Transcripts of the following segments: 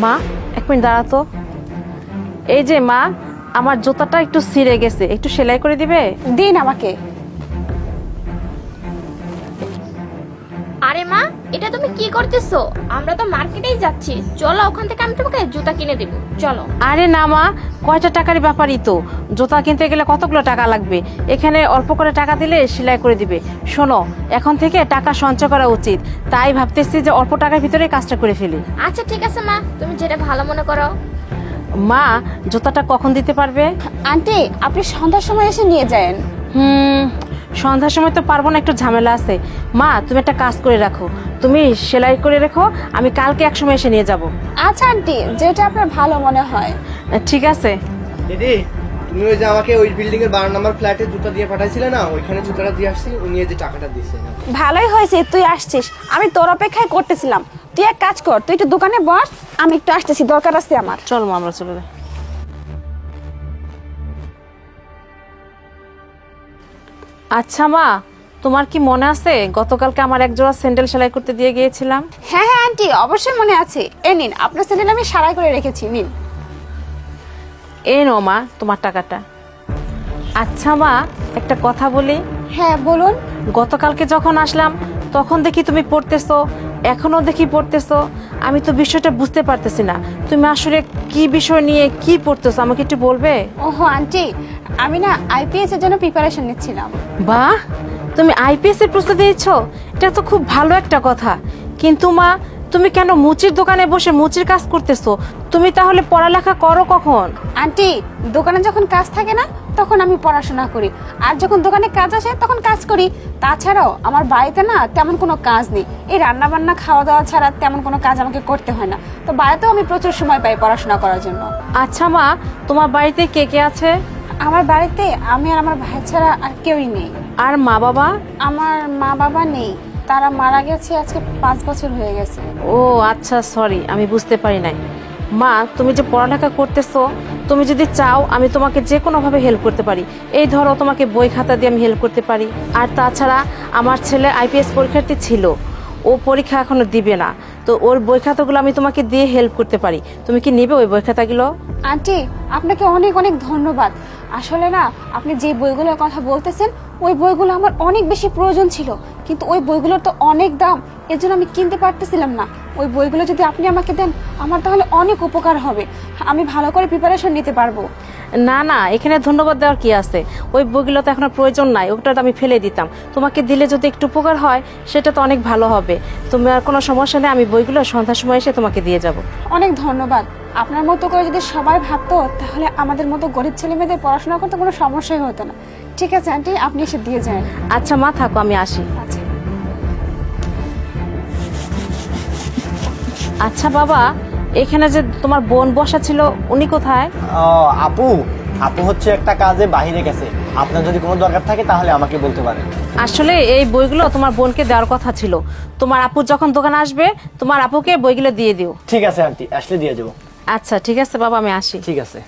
মা, এক মিনিট দাঁড়াতো। এই যে মা, আমার জুতাটা একটু ছিঁড়ে গেছে, একটু সেলাই করে দিবে? দিন আমাকে। আরে মা, এটা তুমি কি করতেছো? আমরা তো মার্কেটেই যাচ্ছি, চলো ওখান থেকে আমি তোমাকে জুতা কিনে দেব, চলো। আরে না মা, কয়টা টাকারই ব্যাপারই তো, জুতা কিনতে গেলে কতগুলো টাকা লাগবে, এখানে অল্প করে টাকা দিলে সেলাই করে দিবে। শোনো, এখন থেকে টাকা সঞ্চয় করা উচিত, তাই ভাবতেছি যে অল্প টাকার ভিতরে কাজটা করে ফেলি। আচ্ছা ঠিক আছে মা, তুমি যেটা ভালো মনে করো। মা, জুতাটা কখন দিতে পারবে? আন্টি, আপনি সন্ধ্যার সময় এসে নিয়ে যান। সন্ধ্যার সময় তো পারবো না, একটু ঝামেলা আছে। মা, তুমি একটা কাজ করে রাখো, তুমি সেলাই করে রেখো, আমি কালকে এক সময় এসে নিয়ে যাব। আচ্ছা আন্টি, যেটা আপনার ভালো মনে হয়। ঠিক আছে। দিদি, তুমি ওই যে আমাকে ওই বিল্ডিং এর 12 নম্বর ফ্ল্যাটে জুতা দিয়ে পাঠাইছিলে না, ওইখানে জুতাটা দিয়ে আসছি, উনি এই যে টাকাটা দিয়েছে। ভালোই হয়েছে তুই আসছিস, আমি তোর অপেক্ষায় করতেছিলাম। তুই এক কাজ কর, তুই একটু দোকানে বস, আমি একটু আসতেছি, দরকার আছে আমার। চল মা, আমরা চলে যাই। আচ্ছা মা, তোমার কি মনে আছে গতকালকে আমার এক জোড়া স্যান্ডেল সেলাই করতে দিয়ে গিয়েছিলাম? হ্যাঁ হ্যাঁ আন্টি, অবশ্যই মনে আছে। এ নিন, আপনার স্যান্ডেল আমি সারাই করে রেখেছি, নিন। এই নো মা, তোমার টাকাটা। আচ্ছা মা, একটা কথা বলি। হ্যাঁ বলুন। গতকালকে যখন আসলাম তখন দেখি তুমি পড়তেছো, এখনো দেখি পড়তেছো, আমি তো বিষয়টা বুঝতে পারতেছি না, তুমি আসলে কি বিষয় নিয়ে কি পড়তেছো, আমাকে একটু বলবে? ওহো আন্টি, আমি না আইপিএস এর জন্য প্রিপারেশন নিচ্ছিলাম। বাহ, তুমি আইপিএস এর প্রস্তুতি নিচ্ছ, এটা তো খুব ভালো একটা কথা। কিন্তু মা, তুমি কেন মুচির দোকানে বসে মুচির কাজ করতেছো? তুমি তাহলে পড়ালেখা করো কখন? আন্টি, দোকানে যখন কাজ থাকে না তখন আমি পড়াশোনা করি, আর যখন দোকানে কাজ আসে তখন কাজ করি। তাছাড়াও আমার বাড়িতে না তেমন কোনো কাজ নেই, এই রান্না বান্না খাওয়া দাওয়া ছাড়া তেমন কোনো কাজ আমাকে করতে হয় না, তো বাড়িতেও আমি প্রচুর সময় পাই পড়াশোনা করার জন্য। আচ্ছা মা, তোমার বাড়িতে কে কে আছে? আমার বাড়িতে আমি আর আমার ভাই ছাড়া আর কেউই নেই। আর মা বাবা? আমার মা বাবা নেই, তারা মারা গেছে আজকে 5 বছর হয়ে গেছে। ও আচ্ছা, সরি, আমি বুঝতে পারি নাই। মা, তুমি যে পড়ালেখা করতেছো, তুমি যদি চাও আমি তোমাকে যে কোনোভাবে হেল্প করতে পারি। এই ধরো, তোমাকে বই খাতা দিয়ে আমি হেল্প করতে পারি। আর তাছাড়া আমার ছেলে আইপিএস পরীক্ষার্থী ছিল, ও পরীক্ষা এখনো দিবে না, তো ওর বই খাতাগুলো আমি তোমাকে দিয়ে হেল্প করতে পারি। তুমি কি নেবে ওই বই খাতাগুলো? আন্টি, আপনাকে অনেক অনেক ধন্যবাদ। আসলে না, আপনি যে বইগুলোর কথা বলতেছেন ওই বইগুলো আমার অনেক বেশি প্রয়োজন ছিল, কিন্তু ওই বইগুলোর তো অনেক দাম, এর জন্য আমি কিনতে পারতেছিলাম না। ওই বইগুলো যদি আপনি আমাকে দেন আমার তাহলে অনেক উপকার হবে, আমি ভালো করে প্রিপারেশন নিতে পারবো। না না, এখানে ধন্যবাদ দেওয়ার কি আছে, ওই বইগুলো তো এখন আর প্রয়োজন নাই, ওটা তো আমি ফেলে দিতাম। তোমাকে দিলে যদি একটু উপকার হয় সেটা তো অনেক ভালো হবে। তুমি আর কোনো সমস্যা নেই, আমি বইগুলো সন্ধ্যার সময় এসে তোমাকে দিয়ে যাব। অনেক ধন্যবাদ। আপনার মতো করে যদি সবাই ভাবতো তাহলে আমাদের মতো গরিব ছেলে মেয়েদের পড়াশোনা করতে কোনো সমস্যাই হতো না। ঠিক আছে আন্টি, আপনি এসে দিয়ে যান। আচ্ছা মা, থাকো, আমি আসি। আচ্ছা। আচ্ছা বাবা, এখানে যে তোমার বোন বসা ছিল, উনি কোথায়? আপু আপু হচ্ছে একটা কাজে বাইরে গেছে, আপনার যদি কোনো দরকার থাকে তাহলে আমাকে বলতে পারেন। আসলে এই বইগুলো তোমার বোনকে দেওয়ার কথা ছিল, তোমার আপু যখন দোকানে আসবে তোমার আপুকে বইগুলো দিয়ে দিও। ঠিক আছে আন্টি, আসলে দিয়ে যাবো। আচ্ছা ঠিক আছে বাবা, আমি আসি। ঠিক আছে।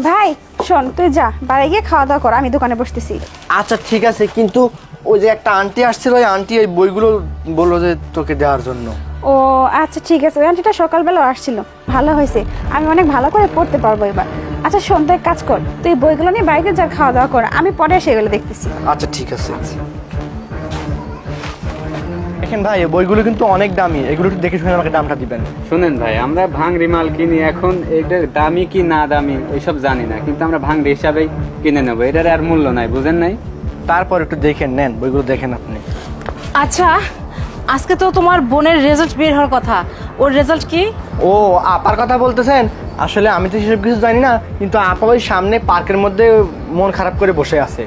ভাই শোন, তুই যা বাড়ি গিয়ে খাওয়া দাওয়া কর, আমি দোকানে বসতেছি। আচ্ছা ঠিক আছে, কিন্তু ওই যে একটা আন্টি আসছিল, ওই আন্টি ওই বইগুলো বললো যে তোকে দেওয়ার জন্য। ও আচ্ছা ঠিক আছে, ওই আন্টিটা সকালবেলা আসছিল, ভালো হয়েছে, আমি অনেক ভালো করে পড়তে পারবো এবার। আচ্ছা শোন, তুই এক কাজ কর, তুই বইগুলো নিয়ে বাড়িতে যা, খাওয়া দাওয়া কর, আমি পরে সেগুলো দেখতেছি। আচ্ছা ঠিক আছে। দেখেন ভাই, এই বইগুলো কিন্তু অনেক দামি, এগুলো একটু দেখে শুনে আমাকে দামটা দিবেন। শুনেন ভাই, আমরা ভাঙড়ি মাল কিনি, এখন এটার দামি কি না দামি ওইসব জানি না, কিন্তু আমরা ভাঙড়ি হিসাবেই কিনে নেবো, এটার আর মূল্য নাই, বুঝেন নাই? তারপর একটু দেখেন, নেন বইগুলো দেখেন আপনি। আচ্ছা, আজকে তো তোমার বোনের রেজাল্ট বের হওয়ার কথা, ওর রেজাল্ট কি? ও আপার কথা বলতেছেন? আসলে আমি তো সেসব কিছু জানি না, কিন্তু আপা ওই সামনে পার্কের মধ্যে মন খারাপ করে বসে আছে।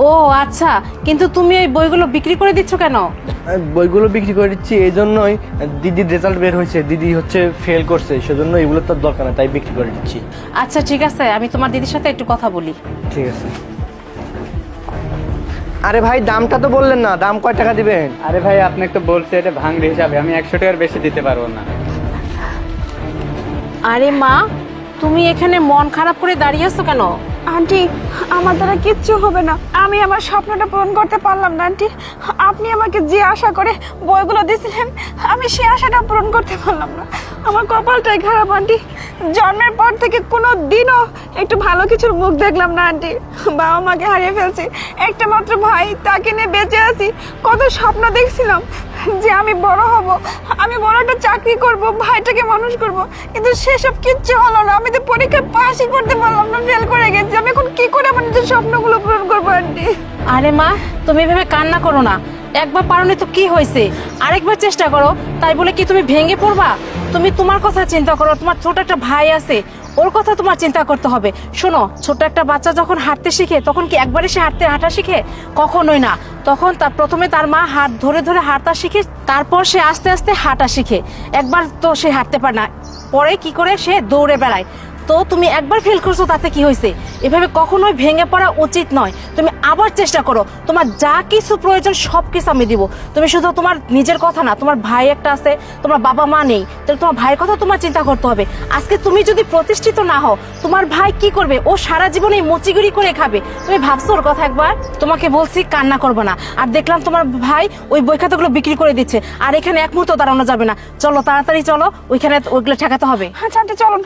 ও আচ্ছা, কিন্তু তুমি এই বইগুলো বিক্রি করে দিচ্ছ কেন? বইগুলো বিক্রি করে দিচ্ছি এই জন্যই, দিদির রেজাল্ট বের হয়েছে, দিদি হচ্ছে ফেল করছে, সেজন্য এগুলোর তো দরকার না, তাই বিক্রি করে দিচ্ছি। আচ্ছা ঠিক আছে, আমি তোমার দিদির সাথে একটু কথা বলি। ঠিক আছে। আরে ভাই, দামটা তো বললেন না, দাম কয় টাকা দিবেন? আরে ভাই, আপনি তো বলছে এটা ভাঙড়ি হিসাবে, আমি 100 টাকার বেশি দিতে পারবো না। আরে মা, তুমি এখানে মন খারাপ করে দাঁড়িয়ে আছো কেন? আন্টি আমার দ্বারা কিচ্ছু হবে না, আমি আমার স্বপ্নটা পূরণ করতে পারলাম না আন্টি। আপনি আমাকে যে আশা করে বইগুলো দিয়েছিলেন আমি সেই আশাটা পূরণ করতে পারলাম না। আমার কপালটাই খারাপ আন্টি, জন্মের পর থেকে কোনো দিনও একটু ভালো কিছুর মুখ দেখলাম না আন্টি। বাবা মাকে হারিয়ে ফেলছি, একটা মাত্র ভাই, তাকে নিয়ে বেঁচে আছি। কত স্বপ্ন দেখছিলাম যে আমি বড় হব, আমি বড় একটা চাকরি করব, ভাইটাকে মানুষ করব, কিন্তু সেসব কিচ্ছু হলো না। আমি তো পরীক্ষায় পাসই করতে পারলাম না, ফেল করে গেছি। আমি এখন কি করে আমার নিজের স্বপ্নগুলো পূরণ করবো আন্টি? আরে মা, তুমি এভাবে কান্না করো না। একবার পারোনি তো কি হয়েছে, আরেকবার চেষ্টা করো। তাই বলে কি তুমি ভেঙে পড়বা? তুমি তোমার কথা চিন্তা করো, তোমার ছোট একটা ভাই আছে, ওর কথা তোমার চিন্তা করতে হবে। শোনো, ছোট একটা বাচ্চা যখন হাঁটতে শিখে তখন কি একবারে সে হাঁটা শিখে? কখনোই না। তখন তার প্রথমে তার মা হাত ধরে ধরে হাঁটা শিখে, তারপর সে আস্তে আস্তে হাঁটা শিখে। একবার তো সে হাঁটতে পারে না, পরে কি করে সে দৌড়ে বেড়ায়। তো তুমি একবার ফেল করছো, তাতে কি হয়েছে? এভাবে কখনোই ভেঙে পড়া উচিত নয়। তুমি আবার চেষ্টা করো, তোমার যা কিছু প্রয়োজন সব কিছু আমি দিব। তুমি শুধু তোমার নিজের কথা না, তোমার ভাই একটা আছে, তোমার বাবা মা নেই, তাহলে তোমার ভাইয়ের কথা তোমার চিন্তা করতে হবে। আজকে তুমি যদি প্রতিষ্ঠিত না হও, তোমার ভাই কি করবে? ও সারা জীবন এই মুচিগুড়ি করে খাবে। তুমি ভাবছো ওর কথা একবার? তোমাকে বলছি কান্না করবে না। আর দেখলাম তোমার ভাই ওই বই খাতাগুলো বিক্রি করে দিচ্ছে, আর এখানে এক মুহূর্ত দাঁড়ানো যাবে না। চলো তাড়াতাড়ি চলো, ওইখানে ওইগুলো ঠেকাতে হবে। আচ্ছা আন্টি চলুন।